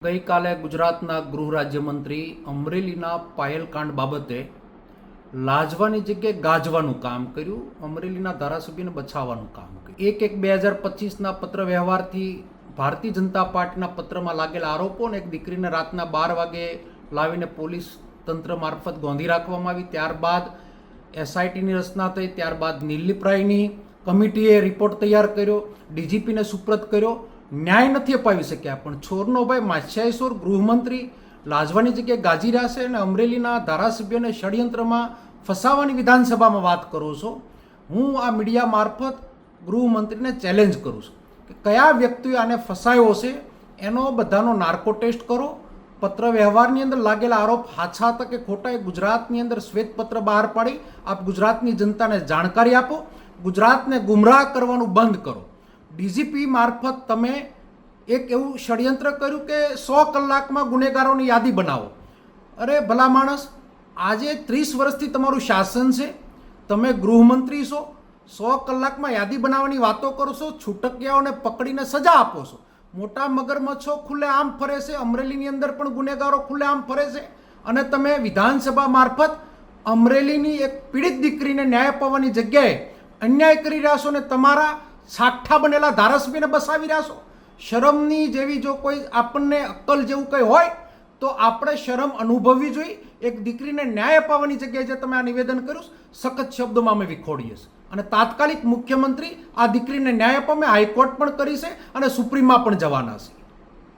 ગઈકાલે ગુજરાતના ગૃહ રાજ્યમંત્રી અમરેલીના પાયલકાંડ બાબતે લાજવાની જગ્યાએ ગાજવાનું કામ કર્યું, અમરેલીના ધારાસભ્યને બચાવવાનું કામ કર્યું. 1/1/2025ના પત્ર વ્યવહારથી ભારતીય જનતા પાર્ટીના પત્રમાં લાગેલા આરોપો અને એક દીકરીને રાતના 12 વાગે લાવીને પોલીસ તંત્ર મારફત ગોંધી રાખવામાં આવી. ત્યારબાદ એસઆઈટીની રચના થઈ, ત્યારબાદ નિર્લિપ્રાયની કમિટીએ રિપોર્ટ તૈયાર કર્યો, ડીજીપીને સુપ્રત કર્યો. ન્યાય નથી અપાવી શક્યા. પણ છોરનો ભાઈ માછિયાઈશ્વર ગૃહમંત્રી લાજવાની જગ્યાએ ગાજી રહ્યા છે અને અમરેલીના ધારાસભ્યને ષડયંત્રમાં ફસાવાની વિધાનસભામાં વાત કરો છો. હું આ મીડિયા મારફત ગૃહમંત્રીને ચેલેન્જ કરું છું કે કયા વ્યક્તિએ આને ફસાયો છે એનો બધાનો નાર્કો ટેસ્ટ કરો. પત્ર વ્યવહારની અંદર લાગેલા આરોપ હાચા હતા કે ખોટા એ ગુજરાતની અંદર શ્વેતપત્ર બહાર પાડી આપ ગુજરાતની જનતાને જાણકારી આપો. ગુજરાતને ગુમરાહ કરવાનું બંધ કરો. ડીજીપી મારફત તમે એક એવું ષડયંત્ર કર્યું કે 100 કલાકમાં ગુનેગારોની યાદી બનાવો. અરે ભલા માણસ, આજે 30 વર્ષથી તમારું શાસન છે, તમે ગૃહમંત્રી છો, 100 કલાકમાં યાદી બનાવવાની વાતો કરો છો, છૂટકિયાઓને પકડીને સજા આપો છો. મોટા મગરમચ્છો ખુલ્લેઆમ ફરે છે, અમરેલીની અંદર પણ ગુનેગારો ખુલ્લેઆમ ફરે છે અને તમે વિધાનસભા મારફત અમરેલીની એક પીડિત દીકરીને ન્યાય અપાવવાની જગ્યાએ અન્યાય કરી રહ્યા છો અને તમારા સાઠા બનેલા ધારાસભ્યને બસાવી રહ્યા છો. શરમની જેવી જો કોઈ આપણને અક્કલ જેવું કંઈ હોય તો આપણે શરમ અનુભવવી જોઈએ. એક દીકરીને ન્યાય અપાવવાની જગ્યાએ જે તમે આ નિવેદન કર્યું સખત શબ્દોમાં અમે વિખોડીએ છીએ અને તાત્કાલિક મુખ્યમંત્રી આ દીકરીને ન્યાય અપાવે. હાઈકોર્ટ પણ કરી છે અને સુપ્રીમમાં પણ જવાના છે.